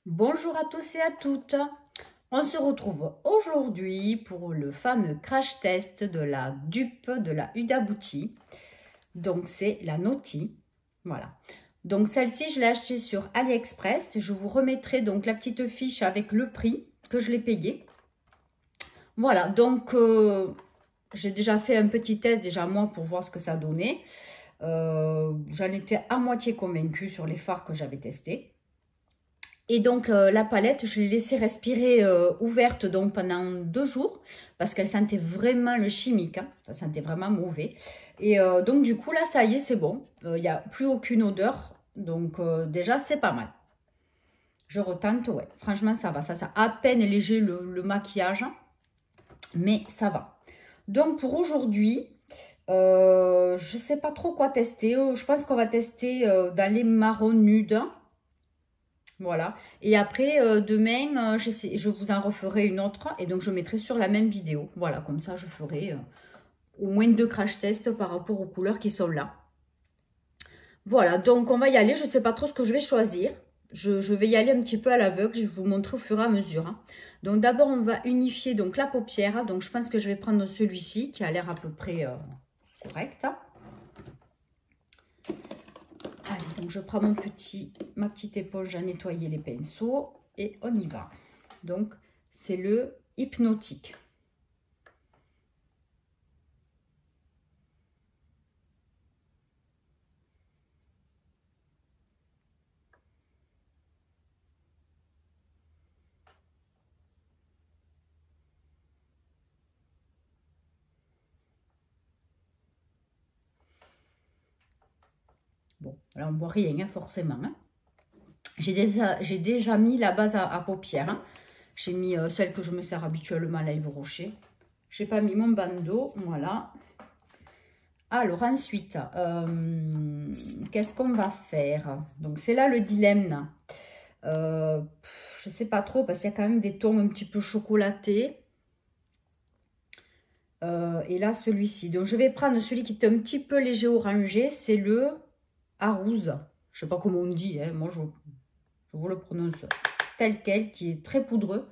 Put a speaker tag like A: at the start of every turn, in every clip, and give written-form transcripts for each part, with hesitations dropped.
A: Bonjour à tous et à toutes. On se retrouve aujourd'hui pour le fameux crash test de la dupe de la Huda Beauty. Donc c'est la Naughty. Voilà. Donc celle-ci, je l'ai achetée sur AliExpress. Je vous remettrai donc la petite fiche avec le prix que je l'ai payé. Voilà, donc j'ai déjà fait un petit test déjà moi pour voir ce que ça donnait. J'en étais à moitié convaincue sur les fards que j'avais testés. Et donc, la palette, je l'ai laissée respirer ouverte donc pendant 2 jours parce qu'elle sentait vraiment le chimique. Hein, ça sentait vraiment mauvais. Et donc, du coup, là, ça y est, c'est bon. Il n'y a plus aucune odeur. Donc, déjà, c'est pas mal. Je retente, ouais. Franchement, ça va. Ça sent à peine léger le maquillage. Mais ça va. Donc, pour aujourd'hui, je ne sais pas trop quoi tester. Je pense qu'on va tester dans les marrons nudes. Voilà. Et après, demain, je vous en referai une autre. Et donc, je mettrai sur la même vidéo. Voilà, comme ça, je ferai au moins 2 crash tests par rapport aux couleurs qui sont là. Voilà, donc on va y aller. Je ne sais pas trop ce que je vais choisir. Je vais y aller un petit peu à l'aveugle. Je vais vous montrer au fur et à mesure. Hein. Donc, d'abord, on va unifier donc, la paupière. Donc, je pense que je vais prendre celui-ci qui a l'air à peu près correct. Allez, donc je prends ma petite éponge à nettoyer les pinceaux et on y va. Donc, c'est le hypnotique. Bon, là on ne voit rien hein, forcément. Hein. J'ai déjà mis la base à paupières. Hein. J'ai mis celle que je me sers habituellement à Live Rocher. J'ai pas mis mon bandeau, voilà. Alors ensuite, qu'est-ce qu'on va faire? Donc c'est là le dilemme. Je sais pas trop parce qu'il y a quand même des tons un petit peu chocolatés. Et là celui-ci. Donc je vais prendre celui qui est un petit peu léger orangé. C'est le Arouse. Je sais pas comment on dit. Hein. Moi je vous le prononce tel quel, qui est très poudreux.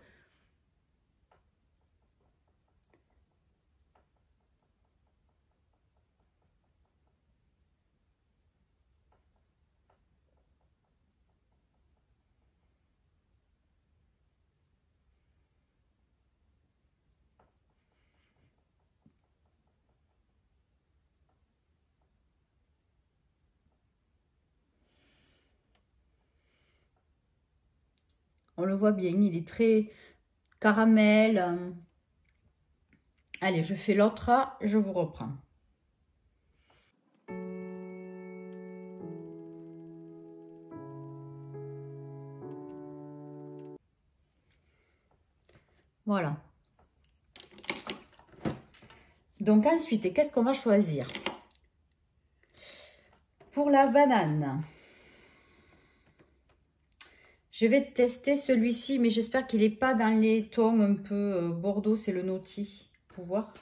A: On le voit bien, il est très caramel. Allez, je fais l'autre, je vous reprends. Voilà. Donc ensuite, qu'est-ce qu'on va choisir? Pour la banane, je vais tester celui-ci, mais j'espère qu'il n'est pas dans les tons un peu bordeaux, c'est le Naughty. Pour voir.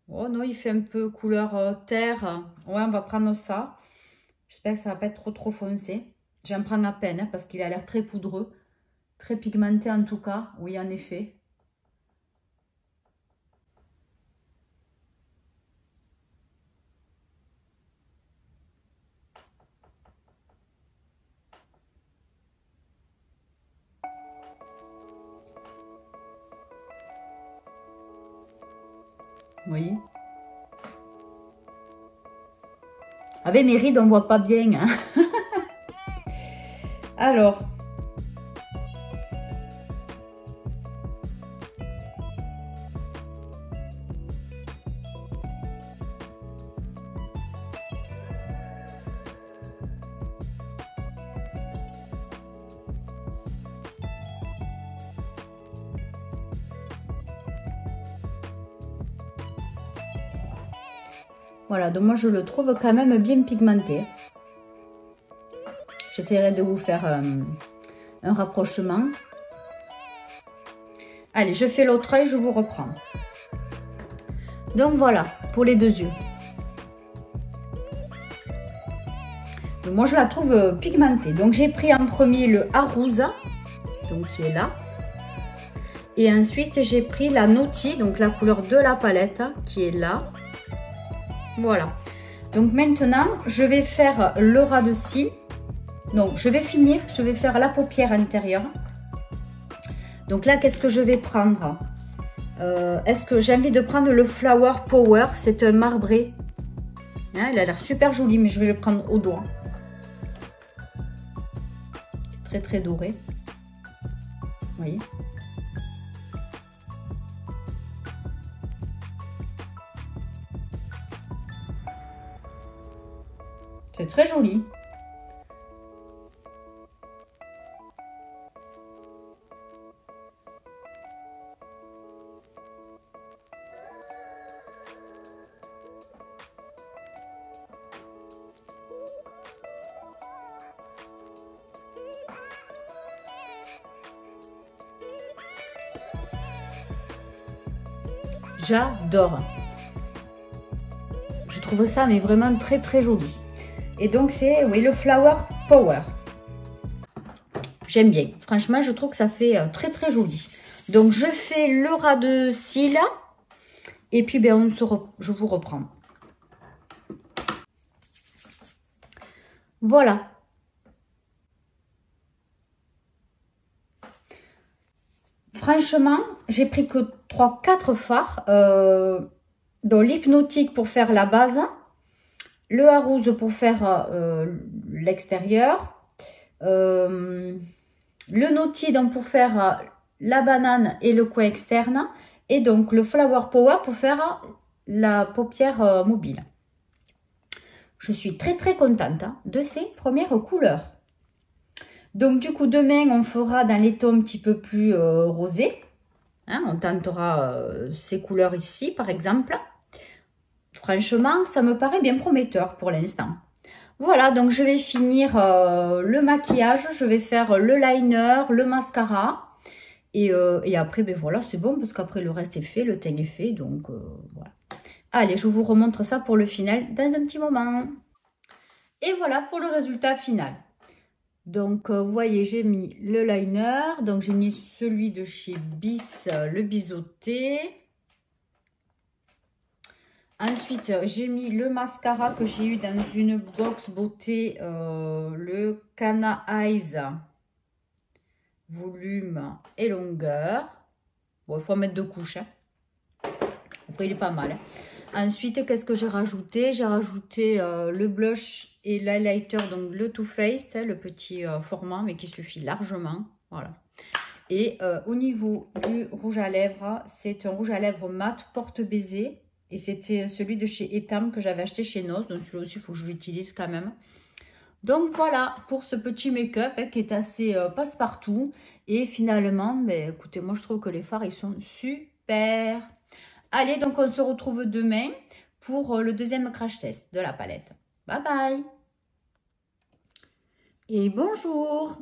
A: Oh non, il fait un peu couleur terre. Ouais, on va prendre ça. J'espère que ça ne va pas être trop foncé. J'en prends à peine hein, parce qu'il a l'air très poudreux. Très pigmenté en tout cas. Oui, en effet. Vous voyez? Avec mes rides, on ne voit pas bien. Hein. Alors. Voilà, donc moi je le trouve quand même bien pigmenté. J'essaierai de vous faire un rapprochement. Allez, je fais l'autre œil, je vous reprends. Donc voilà, pour les 2 yeux. Donc moi je la trouve pigmentée. Donc j'ai pris en premier le Arusa, donc qui est là. Et ensuite j'ai pris la Naughty, donc la couleur de la palette, qui est là. Voilà. Donc maintenant je vais faire le ras de cils. Donc je vais finir, je vais faire la paupière intérieure. Donc là qu'est-ce que je vais prendre? Est-ce que j'ai envie de prendre le Flower Power? C'est un marbré. Hein, il a l'air super joli, mais je vais le prendre au doigt. Très très doré. Vous voyez? C'est très joli. J'adore. Je trouve ça mais vraiment très très joli. Et donc c'est oui, le Flower Power. J'aime bien. Franchement, je trouve que ça fait très très joli. Donc je fais le ras de cils. Et puis ben, je vous reprends. Voilà. Franchement, j'ai pris que 3-4 fards. Dans l'hypnotique pour faire la base. Le Arouse pour faire l'extérieur. Le Naughty donc pour faire la banane et le coin externe. Et donc le Flower Power pour faire la paupière mobile. Je suis très très contente de ces premières couleurs. Donc du coup demain on fera dans les tons un petit peu plus rosés. Hein, on tentera ces couleurs ici par exemple. Franchement ça me paraît bien prometteur pour l'instant. Voilà, donc je vais finir le maquillage, je vais faire le liner, le mascara. Et après, ben voilà, c'est bon parce qu'après le reste est fait, le teint est fait. Donc voilà. Allez, je vous remontre ça pour le final dans un petit moment. Et voilà pour le résultat final. Donc, vous voyez, j'ai mis le liner. Donc, j'ai mis celui de chez Bis, le biseauté. Ensuite, j'ai mis le mascara que j'ai eu dans une box beauté, le Cana Eyes, volume et longueur. Bon, il faut en mettre 2 couches. Hein. Après, il est pas mal. Hein. Ensuite, qu'est-ce que j'ai rajouté? J'ai rajouté le blush et l'highlighter, donc le Too Faced, hein, le petit format, mais qui suffit largement. Voilà. Et au niveau du rouge à lèvres, c'est un rouge à lèvres mat porte-baiser. Et c'était celui de chez Etam que j'avais acheté chez Nos. Donc celui-là aussi, il faut que je l'utilise quand même. Donc voilà pour ce petit make-up hein, qui est assez passe-partout. Et finalement, ben, écoutez, moi je trouve que les fards, ils sont super. Allez, donc on se retrouve demain pour le deuxième crash test de la palette. Bye bye. Et bonjour.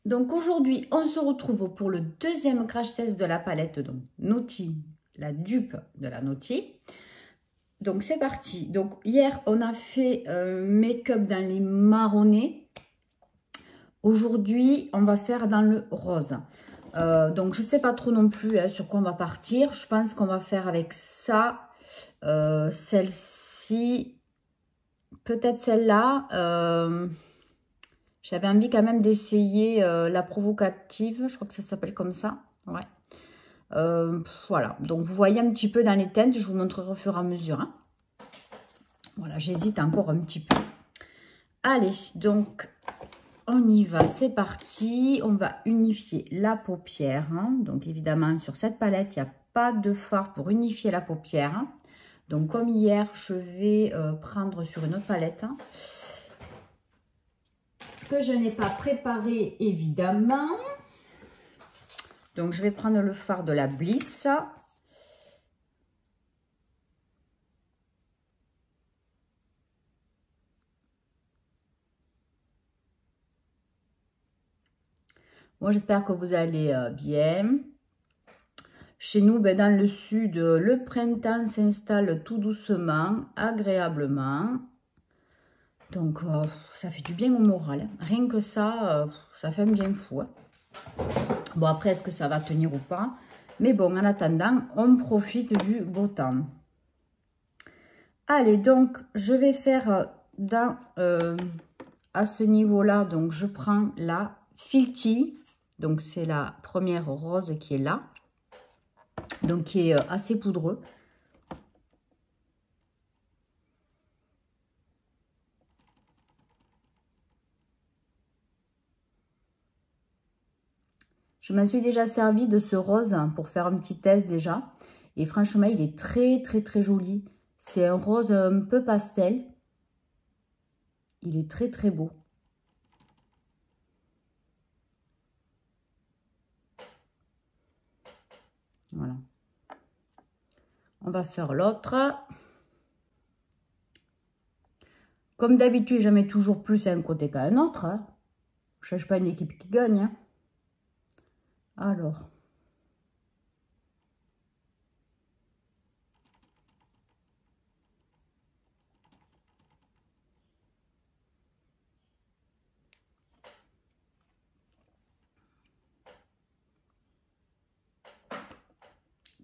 A: Donc aujourd'hui, on se retrouve pour le deuxième crash test de la palette. Donc Naughty, la dupe de la Naughty. Donc c'est parti. Donc hier, on a fait make-up dans les marronnés. Aujourd'hui, on va faire dans le rose. Donc je ne sais pas trop non plus hein, sur quoi on va partir. Je pense qu'on va faire avec ça. Celle-ci. Peut-être celle-là. J'avais envie quand même d'essayer la provocative. Je crois que ça s'appelle comme ça. Ouais. Voilà, donc vous voyez un petit peu dans les teintes, je vous montrerai au fur et à mesure. Hein. Voilà, j'hésite encore un petit peu. Allez, donc on y va, c'est parti. On va unifier la paupière. Hein. Donc évidemment, sur cette palette, il n'y a pas de fard pour unifier la paupière. Hein. Donc comme hier, je vais prendre sur une autre palette. Hein, que je n'ai pas préparé évidemment. Donc, je vais prendre le fard de la Bliss. Moi, j'espère que vous allez bien. Chez nous, ben, dans le sud, le printemps s'installe tout doucement, agréablement. Donc, ça fait du bien au moral. Rien que ça, ça fait un bien fou. Hein. Bon, après, est-ce que ça va tenir ou pas? Mais bon, en attendant, on profite du beau temps. Allez, donc, je vais faire à ce niveau-là, donc je prends la Filti. Donc, c'est la première rose qui est là. Donc, qui est assez poudreux. Je m'en suis déjà servi de ce rose pour faire un petit test déjà. Et franchement, il est très, très, très joli. C'est un rose un peu pastel. Il est très, très beau. Voilà. On va faire l'autre. Comme d'habitude, j'en mets toujours plus à un côté qu'à un autre. Hein. Je ne cherche pas une équipe qui gagne. Hein. Alors.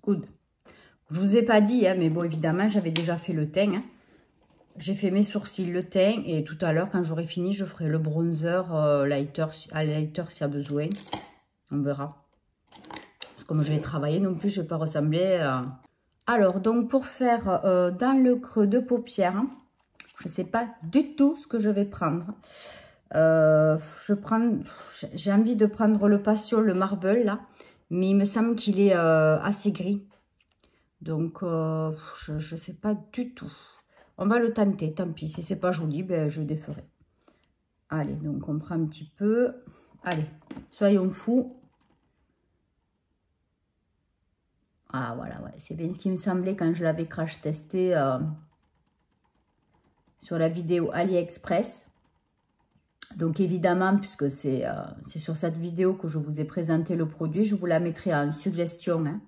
A: Good. Je vous ai pas dit, hein, mais bon, évidemment, j'avais déjà fait le teint. Hein. J'ai fait mes sourcils, le teint. Et tout à l'heure, quand j'aurai fini, je ferai le bronzer lighter s'il y a besoin. On verra. Parce que comme je vais travailler non plus, je ne vais pas ressembler à... Alors, donc, pour faire dans le creux de paupière, hein, je ne sais pas du tout ce que je vais prendre. J'ai envie de prendre le Passion, le Marble, là. Mais il me semble qu'il est assez gris. Donc, je ne sais pas du tout. On va le tenter, tant pis. Si c'est pas joli, ben, je déferai. Allez, donc on prend un petit peu. Allez, soyons fous. Ah, voilà, ouais. C'est bien ce qui me semblait quand je l'avais crash testé sur la vidéo AliExpress. Donc, évidemment, puisque c'est sur cette vidéo que je vous ai présenté le produit, je vous la mettrai en suggestion, hein.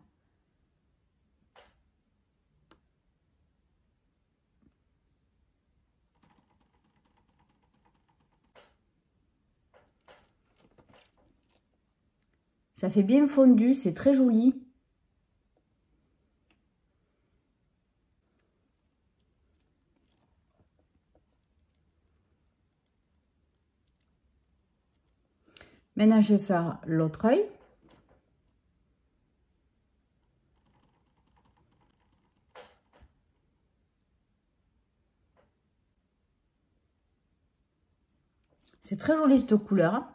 A: Ça fait bien fondu, c'est très joli. Maintenant, je vais faire l'autre œil. C'est très joli cette couleur.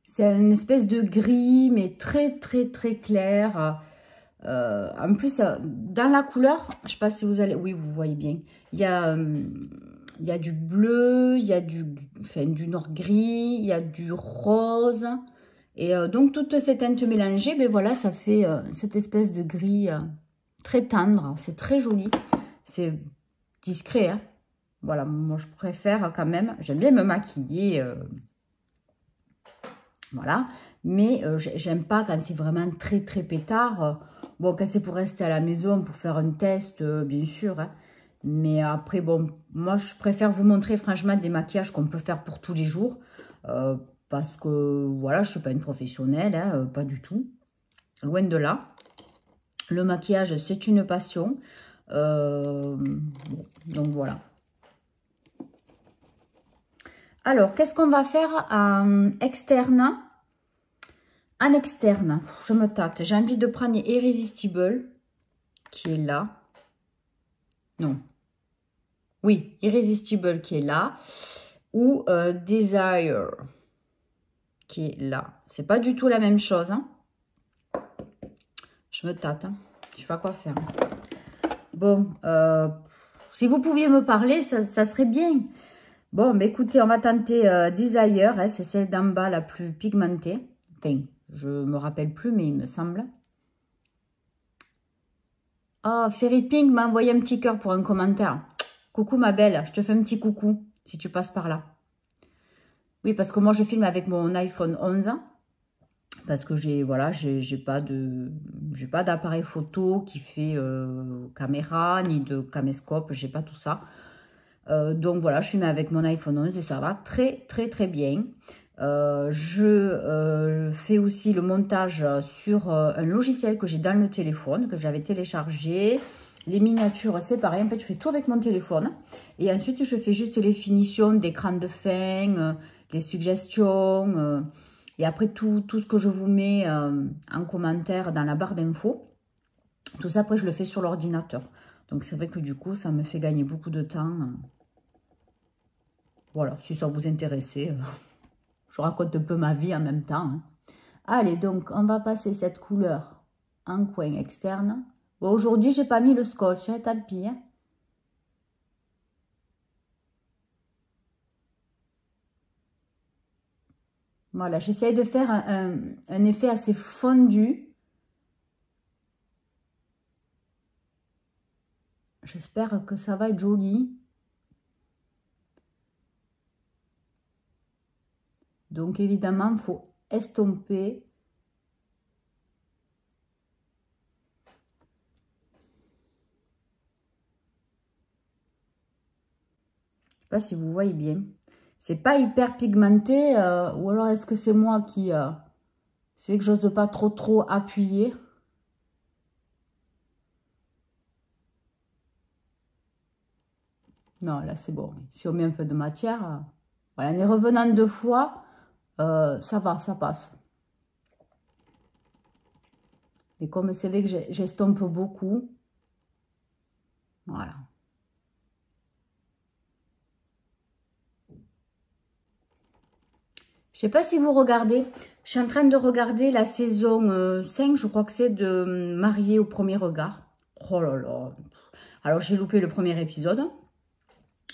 A: C'est une espèce de gris, mais très, très, très clair. En plus, dans la couleur, je ne sais pas si vous allez... Oui, vous voyez bien. Il y a du bleu, il y a du noir gris, il y a du rose. Et donc, toutes ces teintes mélangées, ben voilà, ça fait cette espèce de gris très tendre. C'est très joli. C'est discret, hein. Voilà, moi, je préfère quand même... J'aime bien me maquiller... Voilà, mais j'aime pas quand c'est vraiment très très pétard. Bon, quand c'est pour rester à la maison, pour faire un test, bien sûr. Hein. Mais après, bon, moi je préfère vous montrer franchement des maquillages qu'on peut faire pour tous les jours. Parce que, voilà, je suis pas une professionnelle, hein, pas du tout. Loin de là. Le maquillage, c'est une passion. Bon, donc voilà. Alors, qu'est-ce qu'on va faire en externe? En externe, je me tâte. J'ai envie de prendre Irrésistible, qui est là. Non. Oui, Irrésistible qui est là. Ou Desire, qui est là. C'est pas du tout la même chose. Hein. Je me tâte. Hein. Je sais pas quoi faire. Bon, si vous pouviez me parler, ça serait bien. Bon, mais écoutez, on va tenter Desire. Hein, c'est celle d'en bas la plus pigmentée. Enfin, je me rappelle plus, mais il me semble. Oh, Fairy Pink m'a envoyé un petit cœur pour un commentaire. Coucou ma belle, je te fais un petit coucou si tu passes par là. Oui, parce que moi je filme avec mon iPhone 11. Parce que j'ai pas d'appareil photo qui fait caméra ni de caméscope, j'ai pas tout ça. Donc voilà, je filme avec mon iPhone 11 et ça va très bien. Je fais aussi le montage sur un logiciel que j'ai dans le téléphone, que j'avais téléchargé. Les miniatures, c'est pareil. En fait, je fais tout avec mon téléphone. Et ensuite, je fais juste les finitions d'écran de fin, les suggestions. Et après, tout ce que je vous mets en commentaire dans la barre d'infos. Tout ça, après, je le fais sur l'ordinateur. Donc, c'est vrai que du coup, ça me fait gagner beaucoup de temps. Voilà, si ça vous intéresse. Je raconte un peu ma vie en même temps. Hein. Allez, donc, on va passer cette couleur en coin externe. Bon, aujourd'hui, j'ai pas mis le scotch, hein, tant pis. Hein. Voilà, j'essaye de faire un effet assez fondu. J'espère que ça va être joli. Donc, évidemment, il faut estomper. Je ne sais pas si vous voyez bien. C'est pas hyper pigmenté. Ou alors, est-ce que c'est moi qui... c'est que j'ose pas trop appuyer. Non, là, c'est bon. Si on met un peu de matière... voilà, en y revenant 2 fois, ça va, ça passe. Et comme c'est vrai que j'estompe beaucoup, voilà. Je sais pas si vous regardez, je suis en train de regarder la saison 5, je crois que c'est de Mariée au premier regard. Oh là là. Alors, j'ai loupé le premier épisode.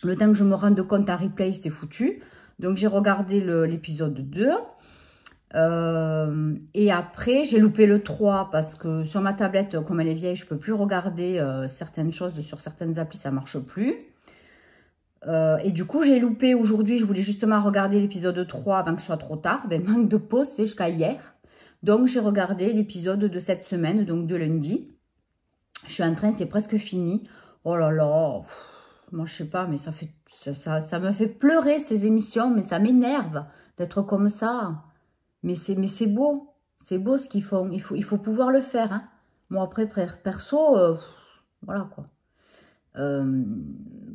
A: Le temps que je me rende compte en replay, c'était foutu. Donc, j'ai regardé l'épisode 2. Et après, j'ai loupé le 3 parce que sur ma tablette, comme elle est vieille, je peux plus regarder certaines choses sur certaines applis, ça marche plus. Et du coup, j'ai loupé aujourd'hui, je voulais justement regarder l'épisode 3 avant que ce soit trop tard. Ben, manque de pause, c'est jusqu'à hier. Donc, j'ai regardé l'épisode de cette semaine, donc de lundi. Je suis en train, c'est presque fini. Oh là là, moi je sais pas, mais ça me fait pleurer ces émissions, mais ça m'énerve d'être comme ça. Mais c'est beau ce qu'ils font. Il faut pouvoir le faire. Hein. Moi après, perso, voilà quoi.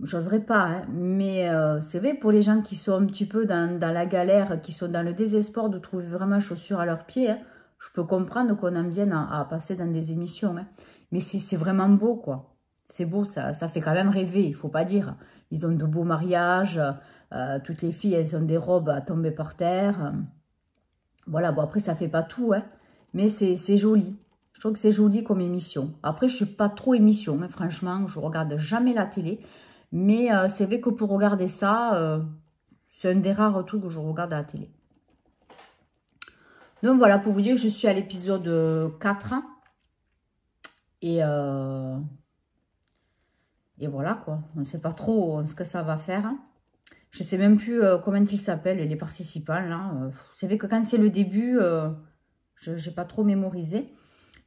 A: J'oserais pas, hein. Mais c'est vrai pour les gens qui sont un petit peu dans la galère, qui sont dans le désespoir de trouver vraiment chaussures à leurs pieds, hein, je peux comprendre qu'on en vienne à passer dans des émissions. Hein. Mais c'est vraiment beau, quoi. C'est beau, ça fait quand même rêver, il faut pas dire. Ils ont de beaux mariages, toutes les filles, elles ont des robes à tomber par terre. Voilà, bon après, ça fait pas tout, hein, mais c'est joli. Je trouve que c'est joli comme émission. Après, je suis pas trop émission, hein, franchement, je regarde jamais la télé. Mais c'est vrai que pour regarder ça, c'est un des rares trucs que je regarde à la télé. Donc voilà, pour vous dire que je suis à l'épisode 4. Et voilà quoi, on ne sait pas trop ce que ça va faire. Je ne sais même plus comment ils s'appellent, les participants. Là. C'est vrai que quand c'est le début, je n'ai pas trop mémorisé.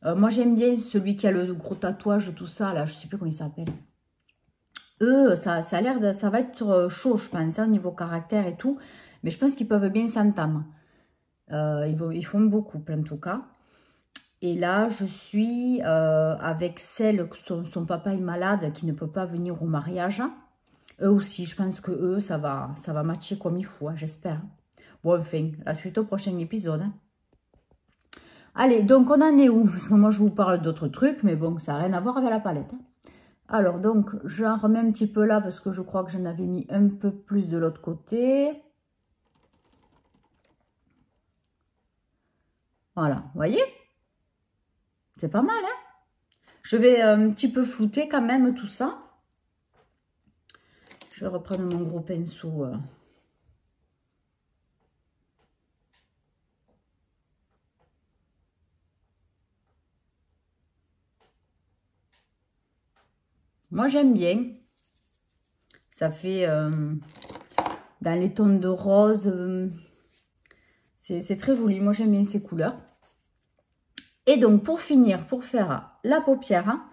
A: Moi, j'aime bien celui qui a le gros tatouage, tout ça. Là, je ne sais plus comment il s'appelle. Eux, ça a l'air ça va être chaud, je pense, hein, au niveau caractère et tout. Mais je pense qu'ils peuvent bien s'entendre. Ils font beaucoup, en tout cas. Et là, je suis avec celle que son papa est malade, qui ne peut pas venir au mariage. Eux aussi, je pense que eux, ça va matcher comme il faut, hein, j'espère. Bon, enfin, la suite au prochain épisode. Hein. Allez, donc on en est où? Parce que moi, je vous parle d'autres trucs, mais bon, ça n'a rien à voir avec la palette. Hein. Alors, donc, j'en remets un petit peu là, parce que je crois que j'en avais mis un peu plus de l'autre côté. Voilà, vous voyez? C'est pas mal, hein? Je vais un petit peu flouter quand même tout ça. Je vais reprendre mon gros pinceau. Moi, j'aime bien. Ça fait dans les tons de rose. C'est très joli. Moi, j'aime bien ces couleurs. Et donc, pour finir, pour faire la paupière, hein,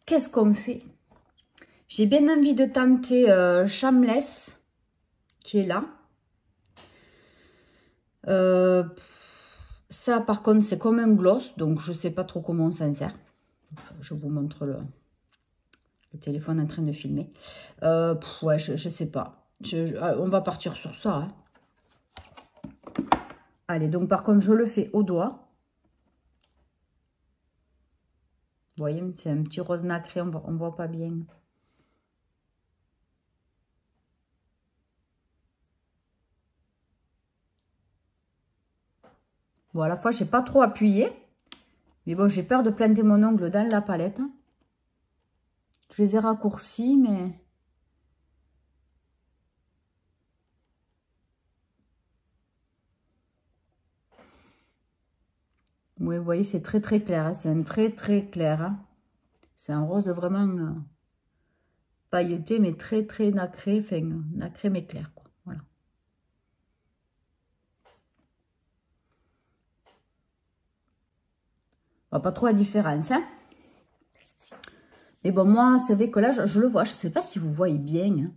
A: qu'est-ce qu'on fait? J'ai bien envie de tenter Shameless, qui est là. Ça, par contre, c'est comme un gloss, donc je ne sais pas trop comment on s'en sert. Je vous montre le téléphone en train de filmer. Ouais, je ne sais pas. On va partir sur ça. Hein. Allez, donc par contre, je le fais au doigt. Vous voyez, c'est un petit rose nacré, on ne voit pas bien. Bon, à la fois, je n'ai pas trop appuyé. Mais bon, j'ai peur de planter mon ongle dans la palette. Je les ai raccourcis, mais... Oui, vous voyez, c'est très très clair. Hein. C'est un très très clair. Hein. C'est un rose vraiment pailleté, mais très très nacré. Enfin, nacré mais clair, quoi. Voilà. Bon, pas trop la différence, hein. Mais bon, moi, c'est vrai que là, je le vois. Je ne sais pas si vous voyez bien. Hein.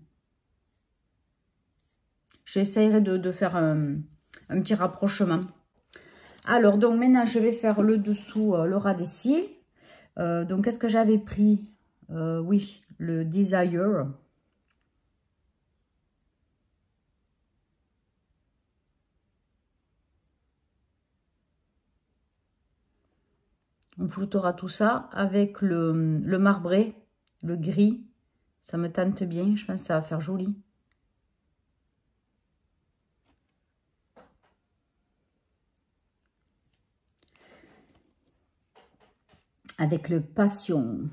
A: J'essaierai de faire un petit rapprochement. Alors, donc maintenant, je vais faire le dessous, le ras des cils. Donc, qu'est-ce que j'avais pris? Oui, le Desire. On floutera tout ça avec le marbré, le gris. Ça me tente bien, je pense que ça va faire joli. Avec le passion.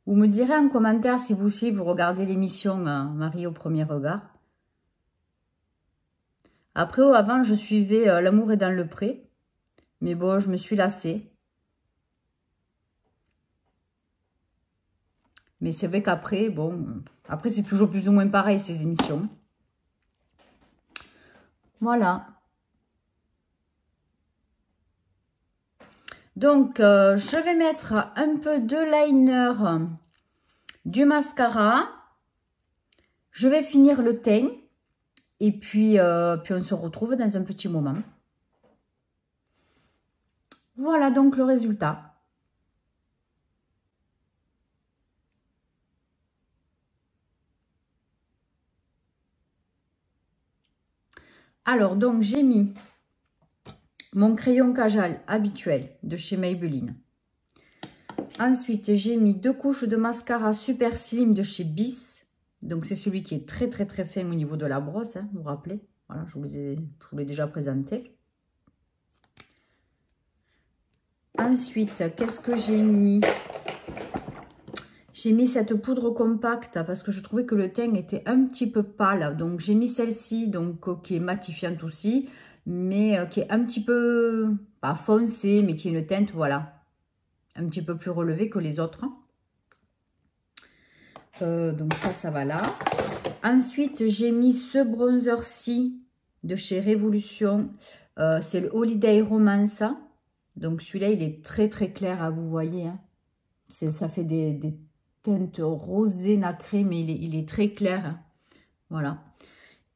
A: Vous me direz en commentaire si vous aussi vous regardez l'émission Marie au premier regard. Après, avant, je suivais L'amour est dans le pré. Mais bon, je me suis lassée. Mais c'est vrai qu'après, bon, après c'est toujours plus ou moins pareil ces émissions. Voilà. Donc, je vais mettre un peu de liner, du mascara. Je vais finir le teint. Et puis on se retrouve dans un petit moment. Voilà donc le résultat. Alors, donc, j'ai mis mon crayon Kajal habituel de chez Maybelline. Ensuite, j'ai mis 2 couches de mascara Super Slim de chez Bis. Donc, c'est celui qui est très, très, très fin au niveau de la brosse, hein, vous vous rappelez. Voilà, je vous l'ai déjà présenté. Ensuite, qu'est-ce que j'ai mis? J'ai mis cette poudre compacte parce que je trouvais que le teint était un petit peu pâle. Donc, j'ai mis celle-ci, donc qui est matifiante aussi, mais qui est un petit peu, pas foncée, mais qui est une teinte, voilà, un petit peu plus relevée que les autres. Donc, ça va là. Ensuite, j'ai mis ce bronzer-ci de chez Révolution. C'est le Holiday Romance. Donc, celui-là, il est très, très clair, hein, vous voyez. Hein. Ça fait des teintes rosées nacrées, mais il est très clair. Hein. Voilà.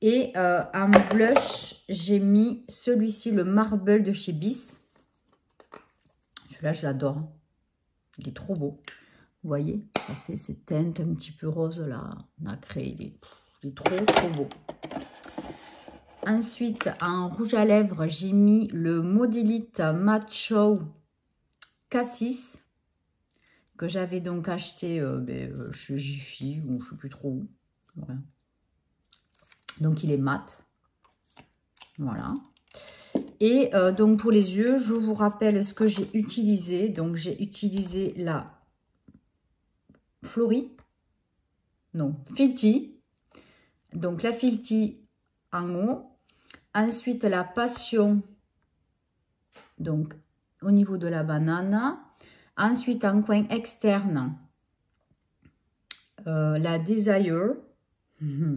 A: Et en blush, j'ai mis celui-ci, le Marble de chez Bis. Celui-là, je l'adore. Il est trop beau. Vous voyez, ça fait ces teintes un petit peu rose là, nacrées. Il est trop, trop beau. Ensuite, en rouge à lèvres, j'ai mis le Modélite Matte Show Cassis. Que j'avais donc acheté chez Jiffy ou je ne sais plus trop où. Voilà. Donc il est mat. Voilà. Et donc pour les yeux, je vous rappelle ce que j'ai utilisé. Donc j'ai utilisé la Flory. Non, Filty. Donc la Filty en haut. Ensuite la Passion. Donc au niveau de la banane. Ensuite, en coin externe, la Desire.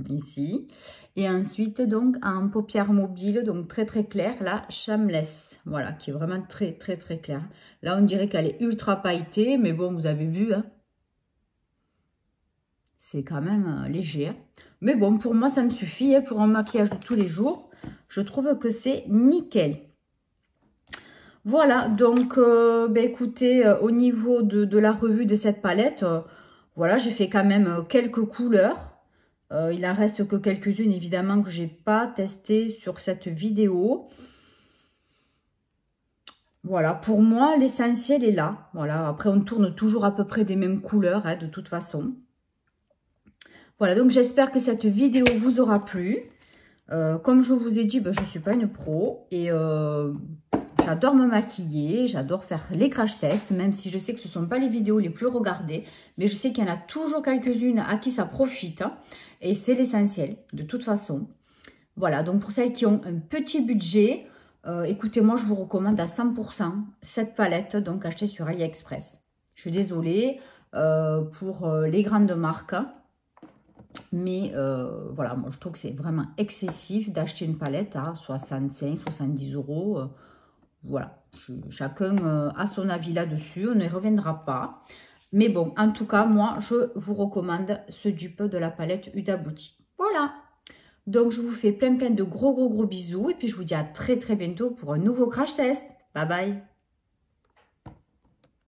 A: ici. Et ensuite, donc, en paupière mobile, donc très très clair, la Shameless. Voilà, qui est vraiment très très très claire. Là, on dirait qu'elle est ultra pailletée, mais bon, vous avez vu, hein, c'est quand même léger. Hein. Mais bon, pour moi, ça me suffit hein, pour un maquillage de tous les jours. Je trouve que c'est nickel. Voilà, donc, écoutez, au niveau de la revue de cette palette, voilà, j'ai fait quand même quelques couleurs. Il en reste que quelques-unes, évidemment, que j'ai pas testé sur cette vidéo. Voilà, pour moi, l'essentiel est là. Voilà, après, on tourne toujours à peu près des mêmes couleurs, hein, de toute façon. Voilà, donc j'espère que cette vidéo vous aura plu. Comme je vous ai dit, je ne suis pas une pro et j'adore me maquiller, j'adore faire les crash tests, même si je sais que ce ne sont pas les vidéos les plus regardées, mais je sais qu'il y en a toujours quelques-unes à qui ça profite hein, et c'est l'essentiel de toute façon. Voilà, donc pour celles qui ont un petit budget, écoutez, moi je vous recommande à 100% cette palette, donc achetée sur AliExpress. Je suis désolée pour les grandes marques. Mais voilà, moi je trouve que c'est vraiment excessif d'acheter une palette à 65-70 euros. Voilà, chacun a son avis là-dessus, on ne reviendra pas. Mais bon, en tout cas, moi je vous recommande ce dupe de la palette Huda Beauty. Voilà, donc je vous fais plein de gros bisous et puis je vous dis à très bientôt pour un nouveau crash test. Bye bye.